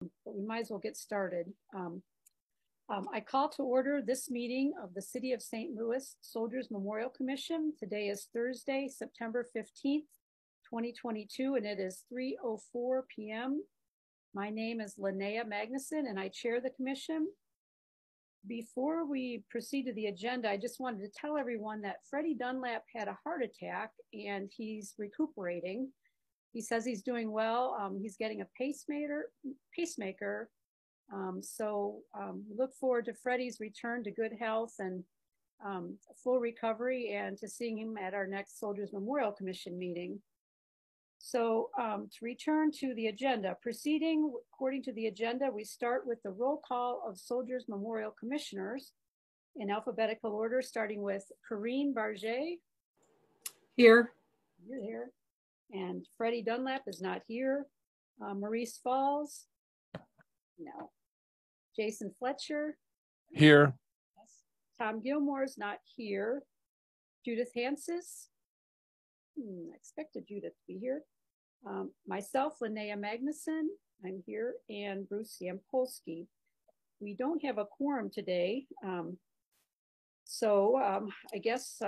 but we might as well get started. I call to order this meeting of the City of St. Louis Soldiers Memorial Commission. Today is Thursday, September 15th, 2022, and it is 3:04 p.m. My name is Linnea Magnuson, and I chair the commission. Before we proceed to the agenda, I just wanted to tell everyone that Freddie Dunlap had a heart attack and he's recuperating. He says he's doing well. He's getting a pacemaker. Look forward to Freddie's return to good health and full recovery, and to seeing him at our next Soldiers Memorial Commission meeting. So to return to the agenda, proceeding according to the agenda, we start with the roll call of Soldiers Memorial Commissioners in alphabetical order, starting with Corinne Barget. Here. You're here. And Freddie Dunlap is not here. Maurice Falls? No. Jason Fletcher? Here. Yes. Tom Gilmore's not here. Judith Hansis? I expected Judith to be here. Myself, Linnea Magnuson, I'm here, and Bruce Yampolsky. We don't have a quorum today, so I guess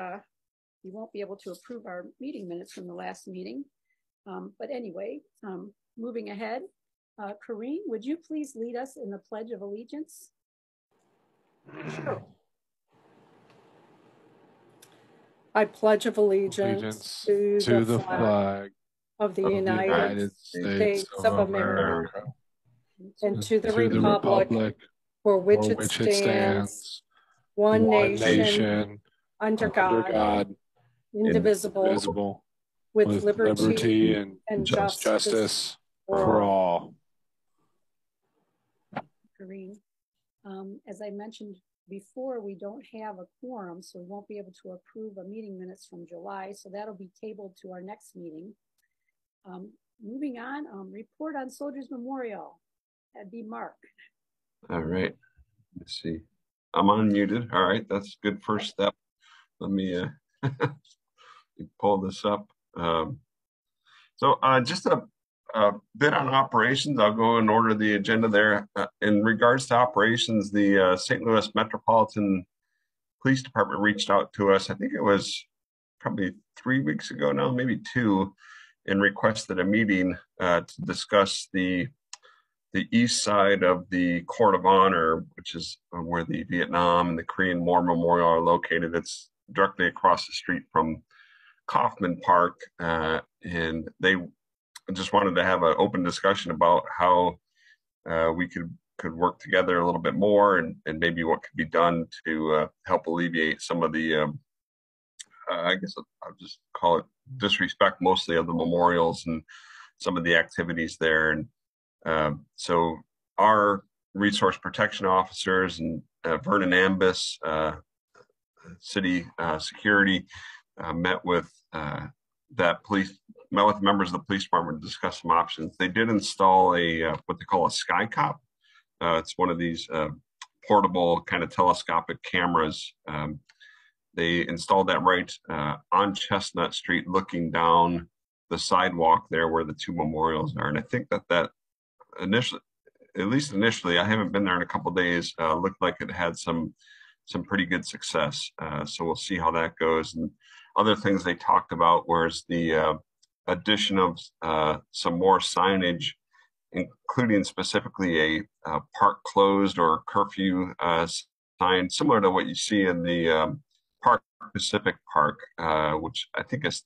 we won't be able to approve our meeting minutes from the last meeting. But anyway, moving ahead, Corinne, would you please lead us in the Pledge of Allegiance? Sure. I pledge of allegiance to the flag of the United States of America and to the republic for which it stands, one nation, under God, indivisible, with liberty and justice for all. Corinne, as I mentioned before, we don't have a quorum, so we won't be able to approve a meeting minutes from July, so that'll be tabled to our next meeting. Moving on, report on Soldiers Memorial. That'd be Mark. All right, let's see. I'm unmuted. All right, that's a good first step. Let me pull this up. Just a bit on operations. I'll go in order of the agenda there. In regards to operations, the St. Louis Metropolitan Police Department reached out to us. I think it was probably 3 weeks ago now, maybe 2, and requested a meeting to discuss the east side of the Court of Honor, which is where the Vietnam and the Korean War Memorial are located. It's directly across the street from Kaufman Park, and they just wanted to have an open discussion about how we could work together a little bit more, and maybe what could be done to help alleviate some of the, I guess I'll just call it disrespect, mostly of the memorials and some of the activities there. And so our resource protection officers and Vernon Ambus, city security, met with members of the police department to discuss some options. They did install a what they call a sky cop. It's one of these portable kind of telescopic cameras. They installed that right on Chestnut Street, looking down the sidewalk there where the 2 memorials are. And I think that initially, at least initially, I haven't been there in a couple of days, looked like it had some pretty good success. So we'll see how that goes. And other things they talked about was the addition of some more signage, including specifically a park closed or curfew sign, similar to what you see in the Park Pacific Park, which I think is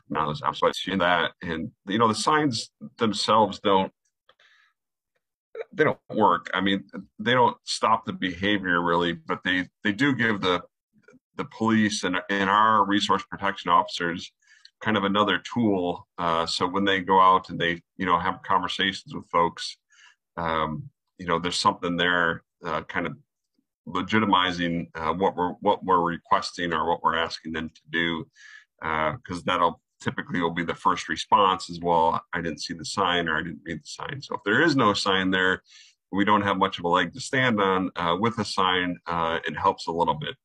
now. I'm seeing that, and the signs themselves don't work. I mean, they don't stop the behavior really, but they do give the police and our resource protection officers kind of another tool. So when they go out and they have conversations with folks, there's something there kind of legitimizing what we're requesting or what we're asking them to do, because that'll typically will be the first response as well. I didn't see the sign, or I didn't read the sign. So if there is no sign there, we don't have much of a leg to stand on. With a sign, it helps a little bit.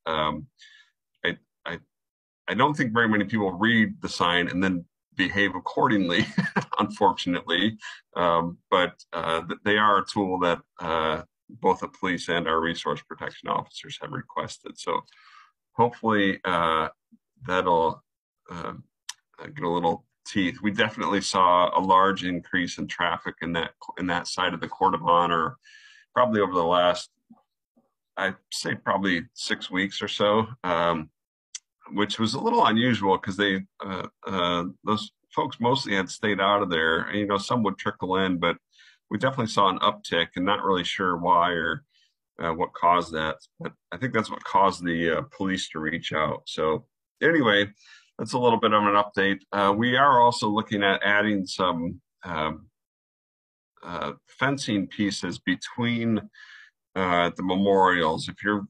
I I don't think very many people read the sign and then behave accordingly, unfortunately. But they are a tool that both the police and our resource protection officers have requested. So hopefully that'll get a little teeth. We definitely saw a large increase in traffic in that side of the Court of Honor, probably over the last, I'd say probably 6 weeks or so, which was a little unusual because those folks mostly had stayed out of there. And, you know, some would trickle in, but we definitely saw an uptick, and not really sure why or what caused that. But I think that's what caused the police to reach out. So anyway, that's a little bit of an update. We are also looking at adding some fencing pieces between the memorials. If you're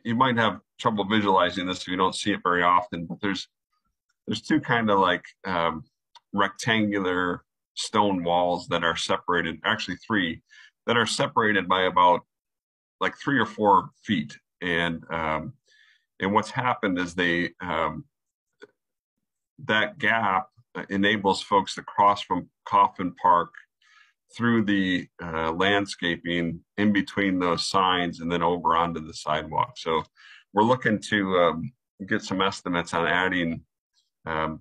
you might have trouble visualizing this if you don't see it very often, but there's two kind of like rectangular stone walls that are separated, actually 3, that are separated by about like 3 or 4 feet. And what's happened is that gap enables folks to cross from Coffin Park through the landscaping in between those signs and then over onto the sidewalk. So we're looking to get some estimates on adding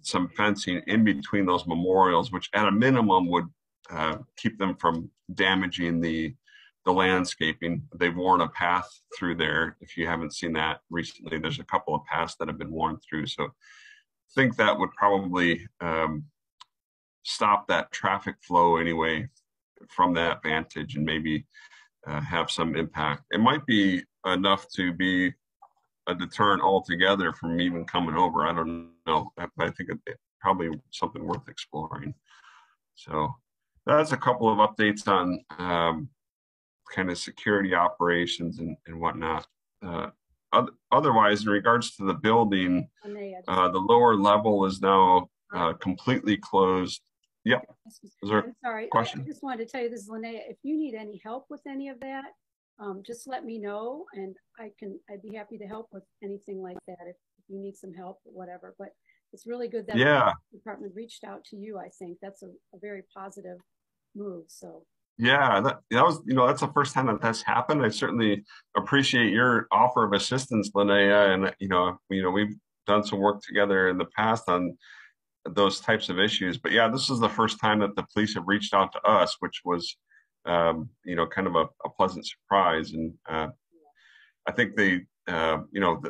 some fencing in between those memorials, which at a minimum would keep them from damaging the landscaping. They've worn a path through there. If you haven't seen that recently, there's a couple of paths that have been worn through. So I think that would probably stop that traffic flow anyway from that vantage, and maybe have some impact. It might be enough to be a deterrent altogether from even coming over. I don't know, but I think it's probably something worth exploring. So that's a couple of updates on kind of security operations and whatnot. Otherwise, in regards to the building, the lower level is now completely closed. Yep. I'm sorry. Question? I just wanted to tell you, this is Linnea. If you need any help with any of that, just let me know, and I'd be happy to help with anything like that if you need some help or whatever. But it's really good that the department reached out to you. I think that's a very positive move. So yeah, that was, you know, that's the first time that's happened. I certainly appreciate your offer of assistance, Linnea, and you know we've done some work together in the past on those types of issues. But yeah, this is the first time that the police have reached out to us, which was, you know, kind of a pleasant surprise. And I think they, you know,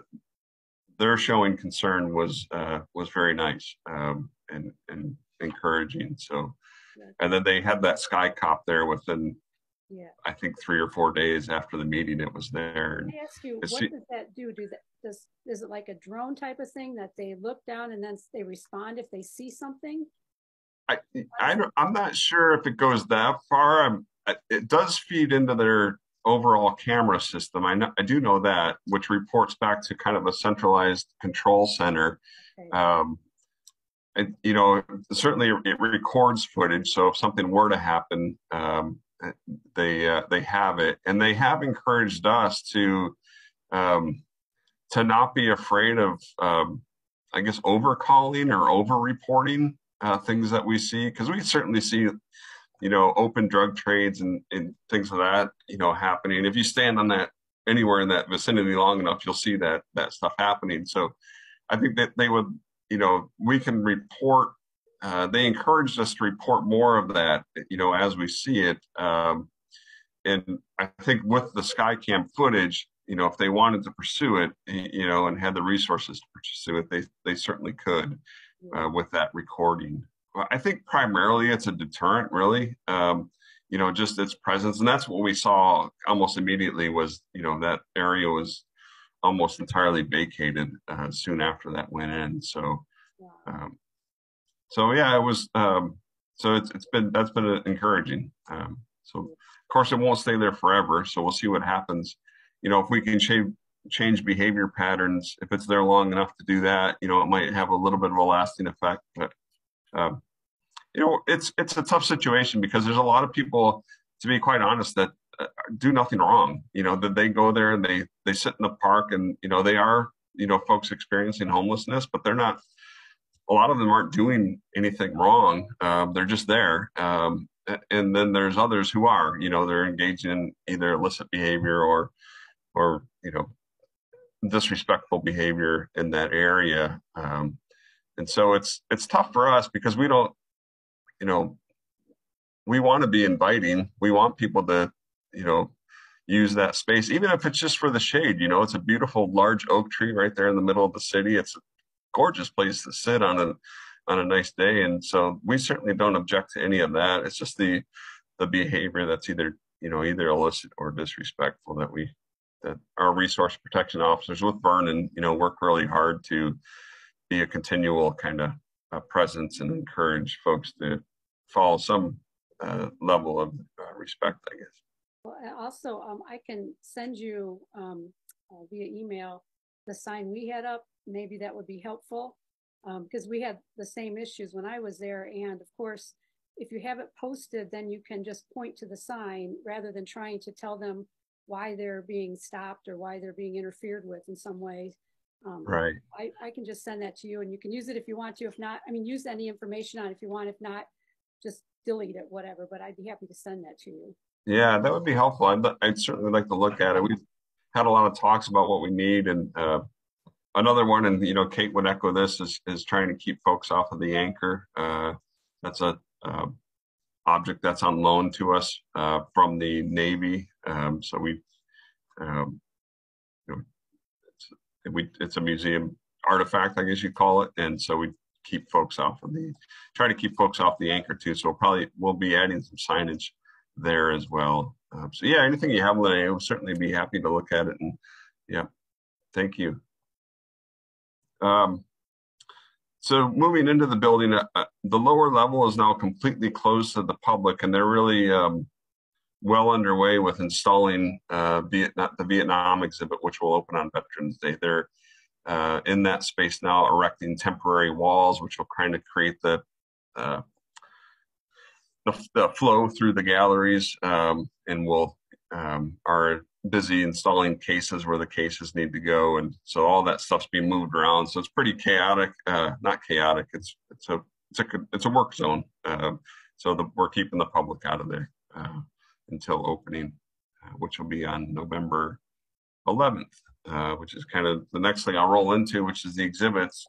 their showing concern was very nice and encouraging. So, and then they had that sky cop there within, I think 3 or 4 days after the meeting. It was there. Let me ask you, what does that do? Is it like a drone type of thing that they look down and then they respond if they see something? I'm not sure if it goes that far. It does feed into their overall camera system. I do know that, which reports back to kind of a centralized control center. Okay. And you know, certainly it records footage. So if something were to happen, they have it, and they have encouraged us to not be afraid of, I guess, overcalling or over-reporting things that we see, because we certainly see, you know, open drug trades and things like that, you know, happening. If you stand on that anywhere in that vicinity long enough, you'll see that stuff happening. So I think that they would, you know, we can report. They encouraged us to report more of that, you know, as we see it. And I think with the Skycam footage, you know, if they wanted to pursue it, you know, and had the resources to pursue it, they certainly could with that recording. I think primarily it's a deterrent, really. You know, just its presence, and that's what we saw almost immediately. Was, you know, that area was almost entirely vacated soon after that went in. So, so yeah, it was. So that's been encouraging. So of course it won't stay there forever. So we'll see what happens. You know, if we can change behavior patterns, if it's there long enough to do that, you know, it might have a little bit of a lasting effect. But you know, it's a tough situation because there's a lot of people, to be quite honest, that do nothing wrong. You know, that they go there and they sit in the park, and you know, they are, folks experiencing homelessness, but they're not, a lot of them aren't doing anything wrong. They're just there. And then there's others who are, they're engaged in either illicit behavior or disrespectful behavior in that area. And so it's tough for us because we don't, we want to be inviting. We want people to, use that space, even if it's just for the shade. It's a beautiful large oak tree right there in the middle of the city. It's a gorgeous place to sit on a nice day. And so we certainly don't object to any of that. It's just the behavior that's either illicit or disrespectful that our resource protection officers with Vernon, work really hard to be a continual kind of presence and encourage folks to follow some level of respect, I guess. Well, also, I can send you via email the sign we had up. Maybe that would be helpful because we had the same issues when I was there. And of course, if you have it posted, then you can just point to the sign rather than trying to tell them why they're being stopped or why they're being interfered with in some way. Right. I can just send that to you and you can use it if you want to. If not, use any information on it if you want. If not, just delete it, whatever. But I'd be happy to send that to you. Yeah, that would be helpful. I'd certainly like to look at it. We've had a lot of talks about what we need, and another one, and Kate would echo this, is trying to keep folks off of the anchor. That's a object that's on loan to us from the Navy. So it's a museum artifact, I guess you'd call it, and so we try to keep folks off the anchor too. So we'll be adding some signage there as well. So yeah, anything you have, Linnea, I will certainly be happy to look at it. And yeah, thank you. So moving into the building, the lower level is now completely closed to the public, and they're really well underway with installing the Vietnam exhibit, which will open on Veterans Day. They're in that space now, erecting temporary walls, which will kind of create the flow through the galleries, and we'll are busy installing cases where the cases need to go, and so all that stuff's being moved around. So it's pretty chaotic. Not chaotic. It's a work zone. So we're keeping the public out of there until opening, which will be on November 11th, which is kind of the next thing I'll roll into, which is the exhibits.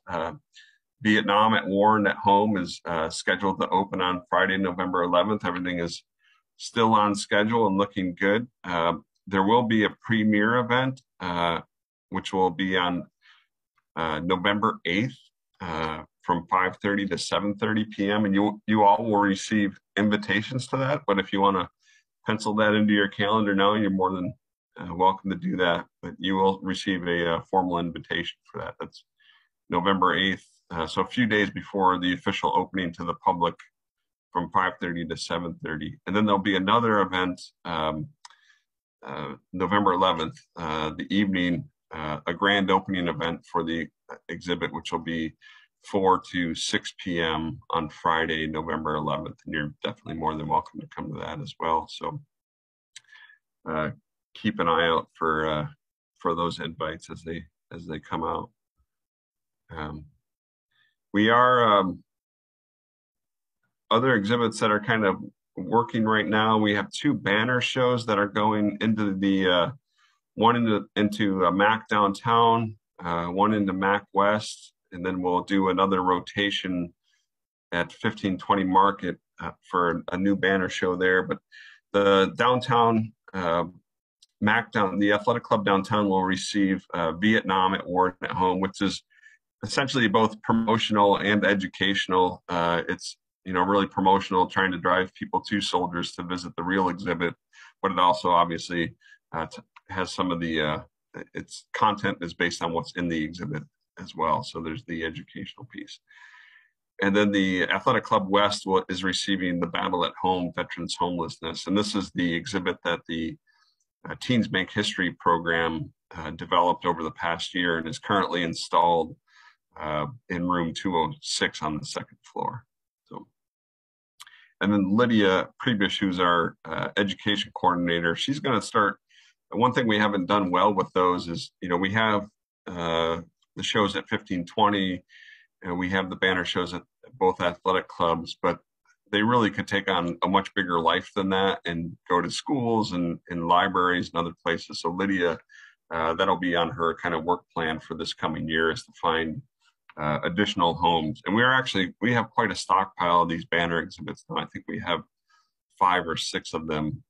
Vietnam at War and at Home is scheduled to open on Friday, November 11th. Everything is still on schedule and looking good. There will be a premiere event, which will be on November 8th from 5:30 to 7:30 p.m. And you all will receive invitations to that. But if you want to pencil that into your calendar now, you're more than welcome to do that. But you will receive a formal invitation for that. That's November 8th. So a few days before the official opening to the public from 5:30 to 7:30. And then there'll be another event November 11th, the evening, a grand opening event for the exhibit, which will be 4 to 6 p.m. on Friday, November 11th. And you're definitely more than welcome to come to that as well. So keep an eye out for those invites as they come out. We are other exhibits that are kind of working right now. We have 2 banner shows that are going into the one into Mac downtown, one into Mac West, and then we'll do another rotation at 1520 Market for a new banner show there. But the downtown the athletic club downtown will receive Vietnam at War and at Home, which is essentially both promotional and educational. It's really promotional, trying to drive people to Soldiers to visit the real exhibit, but it also obviously has some of the its content is based on what's in the exhibit as well. So there's the educational piece. And then the Athletic Club West is receiving the Battle at Home Veterans Homelessness. And this is the exhibit that the Teens Make History program developed over the past year and is currently installed in room 206 on the 2nd floor. So, and then Lydia Prebish, who's our education coordinator, she's going to start. One thing we haven't done well with those is, we have the shows at 1520, and we have the banner shows at both athletic clubs, but they really could take on a much bigger life than that and go to schools and libraries and other places. So Lydia, that'll be on her kind of work plan for this coming year, is to find additional homes. And we have quite a stockpile of these banner exhibits now. I think we have 5 or 6 of them.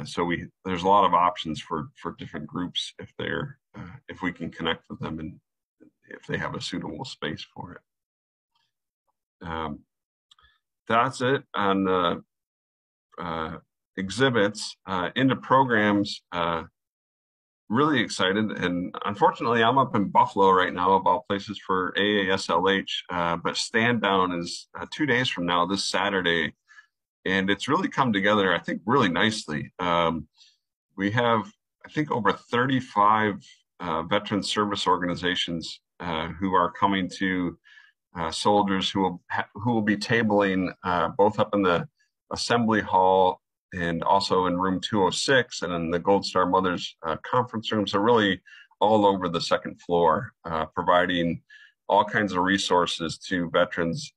So there's a lot of options for different groups if we can connect with them and if they have a suitable space for it. That's it on exhibits. Into programs. Really excited, and unfortunately I'm up in Buffalo right now about places for AASLH, but Stand Down is 2 days from now, this Saturday, and it's really come together, I think, really nicely. We have, I think, over 35 veteran service organizations who are coming to soldiers who will be tabling both up in the assembly hall and also in room 206 and in the Gold Star Mothers conference room. So really all over the second floor, providing all kinds of resources to veterans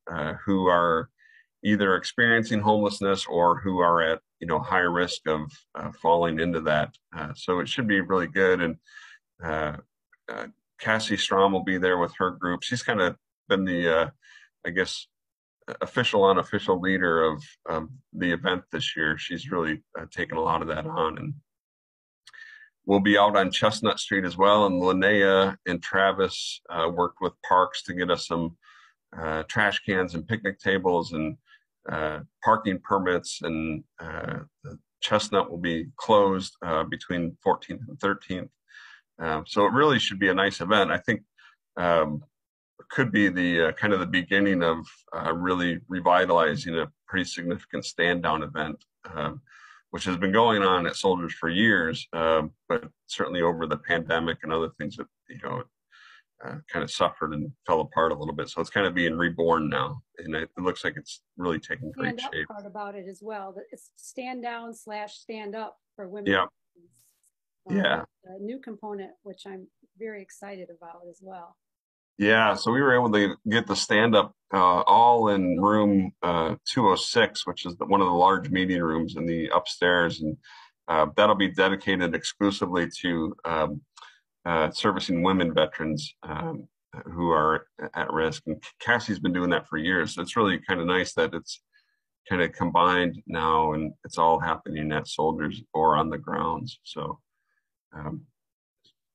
who are either experiencing homelessness or who are at high risk of falling into that. So it should be really good. And Cassie Strom will be there with her group. She's kind of been the, I guess, official, unofficial leader of the event this year. She's really taken a lot of that on, and we'll be out on Chestnut Street as well. And Linnea and Travis worked with Parks to get us some trash cans and picnic tables and parking permits. And Chestnut will be closed between 14th and 13th. So it really should be a nice event. I think could be the kind of the beginning of really revitalizing a pretty significant stand down event, which has been going on at Soldiers for years, but certainly over the pandemic and other things that kind of suffered and fell apart a little bit. So it's kind of being reborn now, and it looks like it's really taking great shape. Part about it as well, that it's stand down / stand up for women. Yeah. Yeah. A new component, which I'm very excited about as well. Yeah, so we were able to get the stand-up all in room 206, which is one of the large meeting rooms in the upstairs, and that'll be dedicated exclusively to servicing women veterans who are at risk. And Cassie's been doing that for years. So it's really kind of nice that it's kind of combined now, and it's all happening at Soldiers or on the grounds. So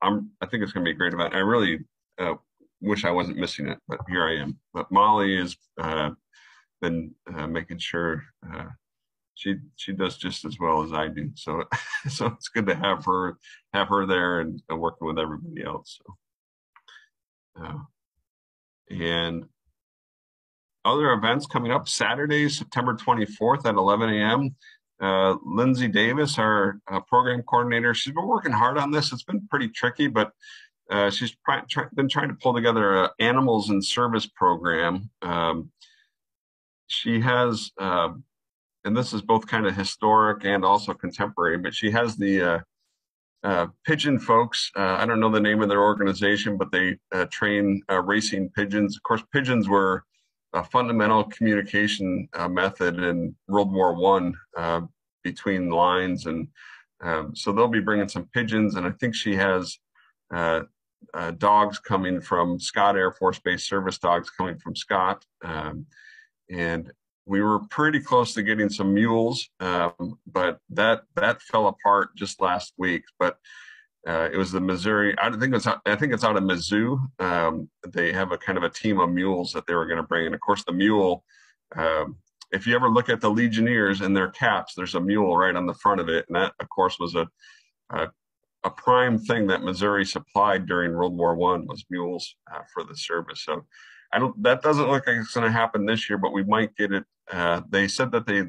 I think it's going to be a great event. I really wish I wasn't missing it, but here I am. But Molly has been making sure she does just as well as I do. So so it's good to have her there and working with everybody else. So and other events coming up Saturday, September 24th at 11 a.m. Lindsay Davis, our program coordinator, she's been working hard on this. It's been pretty tricky, but she's been trying to pull together an animals in service program. She has, and this is both kind of historic and also contemporary, but she has the pigeon folks. I don't know the name of their organization, but they train racing pigeons. Of course, pigeons were a fundamental communication method in World War I between lines. And so they'll be bringing some pigeons, and I think she has dogs coming from Scott Air Force Base, service dogs coming from Scott. And we were pretty close to getting some mules, but that fell apart just last week. But it was the Missouri, I think it's out of Mizzou. They have a kind of a team of mules that they were going to bring. And of course the mule, if you ever look at the Legionnaires and their caps, there's a mule right on the front of it. And that of course was a prime thing that Missouri supplied during World War I was mules for the service. So that doesn't look like it's going to happen this year, but we might get it. They said that they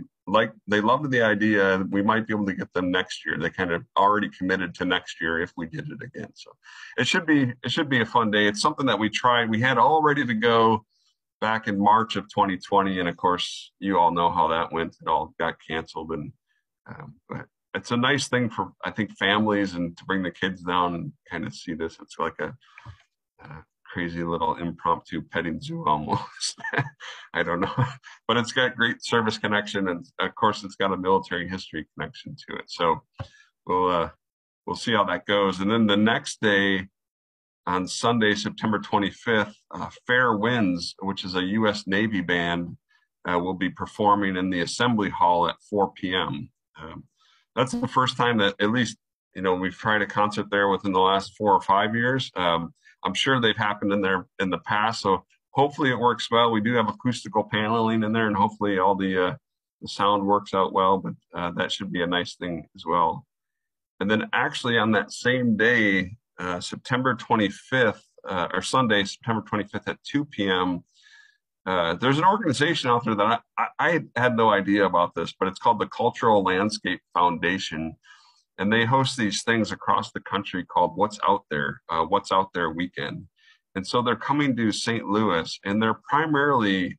loved the idea. We might be able to get them next year. They kind of already committed to next year if we did it again. So it should be a fun day. It's something that we tried. We had all ready to go back in March of 2020. And of course, you all know how that went. It all got canceled. And but it's a nice thing for, I think, families and to bring the kids down and kind of see this. It's like crazy little impromptu petting zoo almost. I don't know, but it's got great service connection, and of course it's got a military history connection to it. So we'll see how that goes. And then the next day, on Sunday, September 25th, Fair Winds, which is a U.S. Navy band, will be performing in the Assembly Hall at 4 p.m. That's the first time that, at least, we've tried a concert there within the last 4 or 5 years. I'm sure they've happened in there in the past, so hopefully it works well. We do have acoustical paneling in there, and hopefully all the sound works out well, but that should be a nice thing as well. And then actually on that same day, September 25th, or Sunday, September 25th at 2 p.m., there's an organization out there that I had no idea about this, but it's called the Cultural Landscape Foundation. And they host these things across the country called What's Out There Weekend. And so they're coming to St. Louis, and they're primarily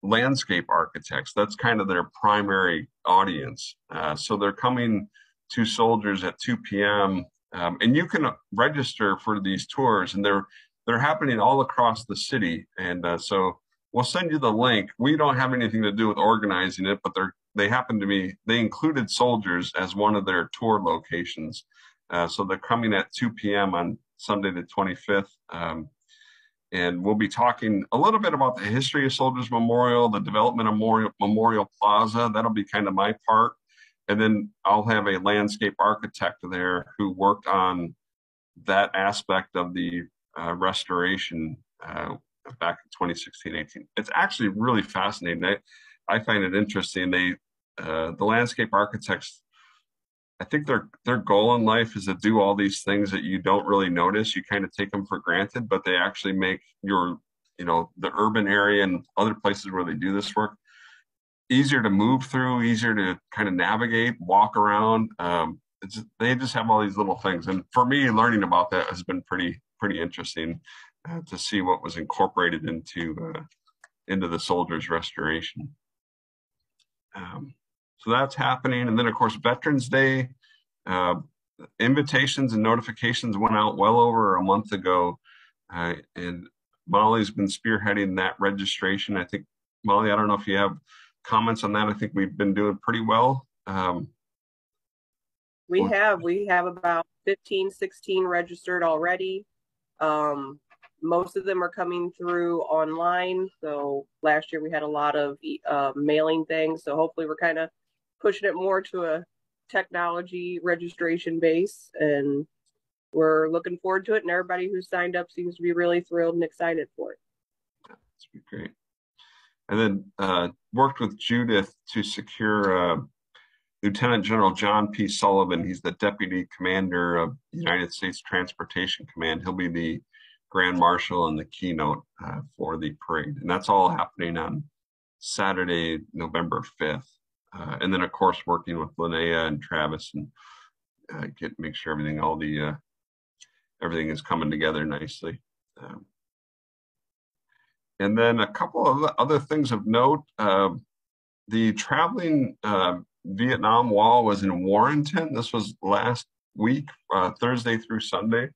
landscape architects. That's kind of their primary audience. So they're coming to Soldiers at 2 p.m. And you can register for these tours, and they're happening all across the city. And so we'll send you the link. We don't have anything to do with organizing it, but they included Soldiers as one of their tour locations. So they're coming at 2 p.m. on Sunday the 25th. And we'll be talking a little bit about the history of Soldiers Memorial, the development of Memorial Plaza. That'll be kind of my part. And then I'll have a landscape architect there who worked on that aspect of the restoration back in 2016-18. It's actually really fascinating. I find it interesting. The landscape architects, I think their goal in life is to do all these things that you don't really notice. You kind of take them for granted, but they actually make the urban area and other places where they do this work easier to move through, easier to kind of navigate, walk around. They just have all these little things. And for me, learning about that has been pretty interesting to see what was incorporated into the Soldiers restoration. So that's happening. And then, of course, Veterans Day, invitations and notifications went out well over a month ago. And Molly's been spearheading that registration. I think, Molly, I don't know if you have comments on that. I think we've been doing pretty well. We have about 15, 16 registered already. Most of them are coming through online. So last year we had a lot of mailing things. So hopefully we're kind of pushing it more to a technology registration base, and we're looking forward to it. And everybody who signed up seems to be really thrilled and excited for it. That's great. And then worked with Judith to secure Lieutenant General John P. Sullivan. He's the Deputy Commander of the United States Transportation Command. He'll be the Grand Marshal and the keynote for the parade. And that's all happening on Saturday, November 5th. And then, of course, working with Linnea and Travis and make sure everything is coming together nicely. And then a couple of other things of note. The traveling Vietnam Wall was in Warrenton. This was last week, Thursday through Sunday.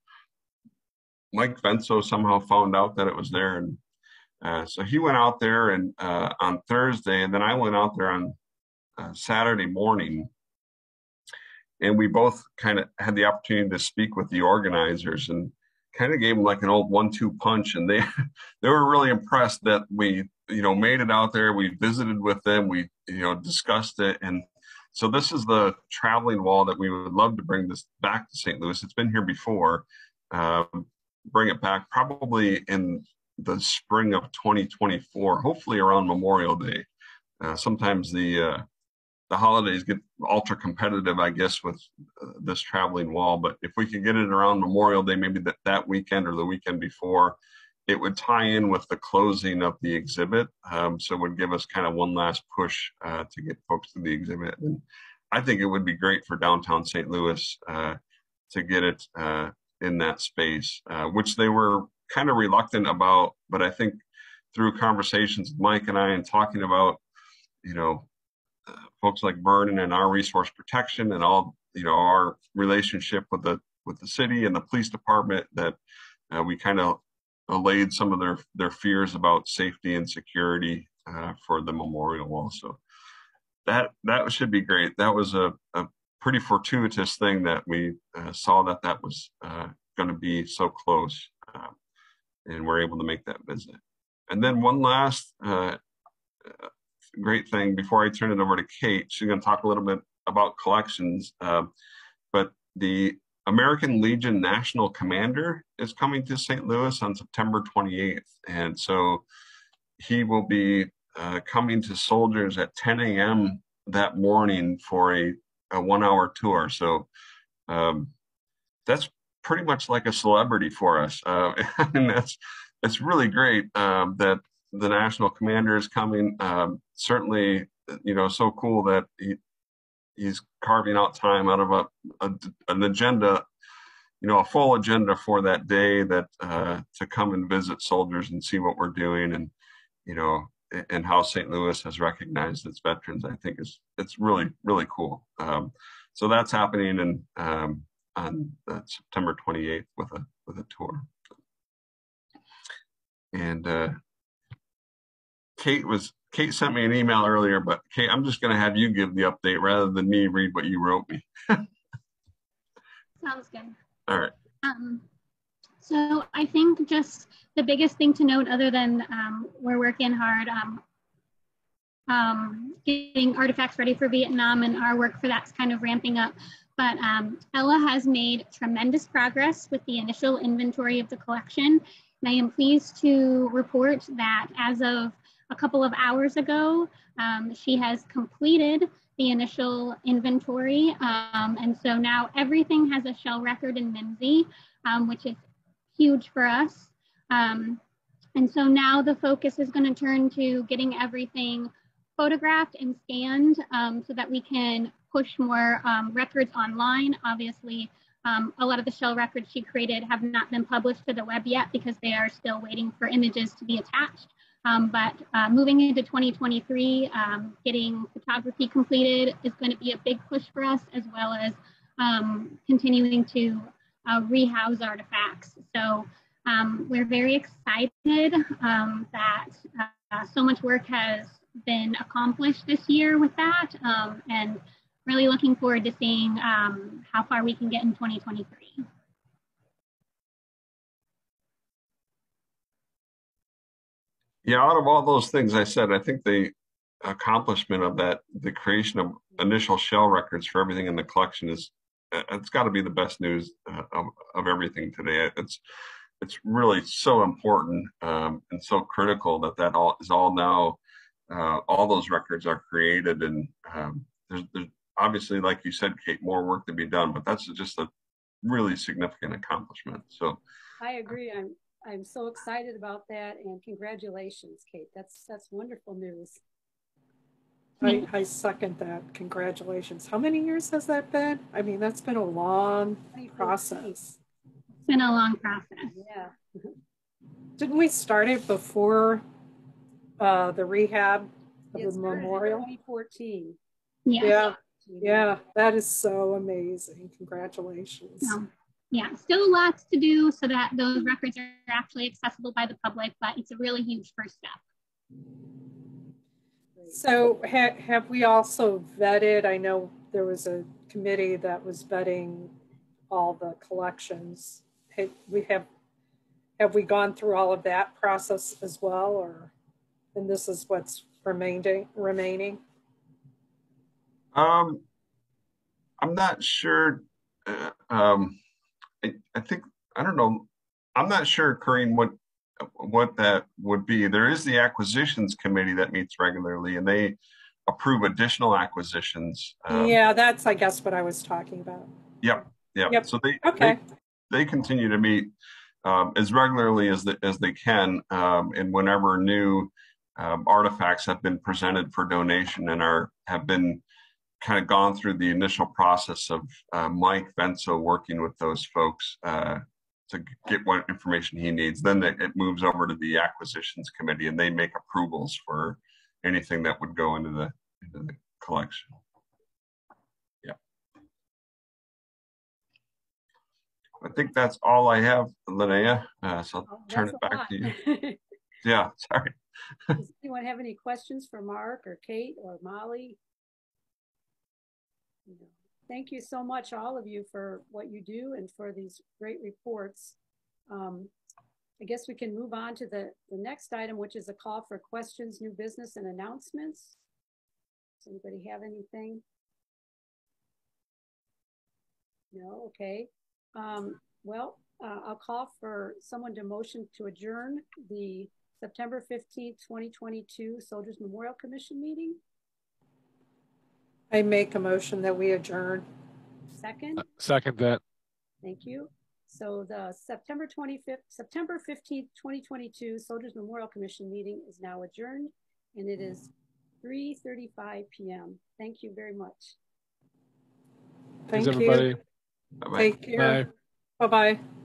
Mike Venso somehow found out that it was there. And so he went out there and on Thursday, and then I went out there on Saturday morning. And we both kind of had the opportunity to speak with the organizers and kind of gave them like an old 1-2 punch. And they were really impressed that we, made it out there. We visited with them. We, discussed it. And so this is the traveling wall that we would love to bring this back to St. Louis. It's been here before. Bring it back probably in the spring of 2024, hopefully around Memorial Day. Sometimes the holidays get ultra competitive, I guess, with this traveling wall. But if we could get it around Memorial Day, maybe that weekend or the weekend before, it would tie in with the closing of the exhibit. So it would give us kind of one last push to get folks to the exhibit. And I think it would be great for downtown St. Louis to get it in that space, which they were kind of reluctant about. But I think through conversations with Mike and I and talking about, folks like Vernon and our resource protection and all, our relationship with the city and the police department, that we kind of allayed some of their fears about safety and security for the memorial wall. So that should be great. That was a pretty fortuitous thing that we saw that was going to be so close, and we're able to make that visit. And then one last great thing before I turn it over to Kate. She's going to talk a little bit about collections, but the American Legion National Commander is coming to St. Louis on September 28th. And so he will be coming to soldiers at 10 a.m. that morning for a 1-hour tour. So that's pretty much like a celebrity for us. I mean, it's really great that the National Commander is coming. Certainly, so cool that he's carving out time out of an agenda, a full agenda for that day, that to come and visit soldiers and see what we're doing, and and how St. Louis has recognized its veterans. I think it's really, really cool. So that's happening on September 28th with a tour. And Kate sent me an email earlier, but Kate, I'm just going to have you give the update rather than me read what you wrote me. Sounds good. All right. So I think just the biggest thing to note, other than we're working hard getting artifacts ready for Vietnam, and our work for that's kind of ramping up. But Ella has made tremendous progress with the initial inventory of the collection. And I am pleased to report that as of a couple of hours ago, she has completed the initial inventory. And so now everything has a shell record in MIMSI, which is huge for us. And so now the focus is going to turn to getting everything photographed and scanned so that we can push more records online. Obviously, a lot of the shell records she created have not been published to the web yet because they are still waiting for images to be attached. But moving into 2023, getting photography completed is going to be a big push for us, as well as continuing to rehouse artifacts. So we're very excited that so much work has been accomplished this year with that, and really looking forward to seeing how far we can get in 2023. Yeah, out of all those things I said, I think the accomplishment of that, the creation of initial shell records for everything in the collection it's got to be the best news of everything today. It's really so important and so critical that all is all now. All those records are created, and there's obviously, like you said, Kate, more work to be done, but that's just a really significant accomplishment. So I agree. I'm so excited about that, and congratulations, Kate. That's wonderful news. I second that. Congratulations. How many years has that been? I mean, that's been a long process. It's been a long process. Yeah. Didn't we start it before the rehab of the memorial? 2014. Yeah, that is so amazing. Congratulations. Yeah, still lots to do so that those records are actually accessible by the public, but it's a really huge first step. So have we also vetted, I know there was a committee that was vetting all the collections. Have we gone through all of that process as well, and this is what's remaining? I'm not sure. I think, I don't know. I'm not sure, Corinne, what that would be. There is the acquisitions committee that meets regularly, and they approve additional acquisitions. Yeah, that's, I guess, what I was talking about. Yep. So they continue to meet as regularly as they can, and whenever new artifacts have been presented for donation and have been kind of gone through the initial process of Mike Venso working with those folks to get what information he needs. Then it moves over to the acquisitions committee, and they make approvals for anything that would go into the collection. Yeah. I think that's all I have, Linnea. So I'll turn That's it a back lot. to you. Yeah, sorry. Does anyone have any questions for Mark or Kate or Molly? No. Thank you so much, all of you, for what you do and for these great reports. I guess we can move on to the next item, which is a call for questions, new business, and announcements. Does anybody have anything? No? Okay. Well, I'll call for someone to motion to adjourn the September 15th, 2022 Soldiers Memorial Commission meeting. I make a motion that we adjourn. Second? Second that. Thank you. So the September 15th, 2022 Soldiers Memorial Commission meeting is now adjourned, and it is 3:35 p.m. Thank you very much. Thank Thanks, everybody. you. Bye-bye. Take care. Bye-bye.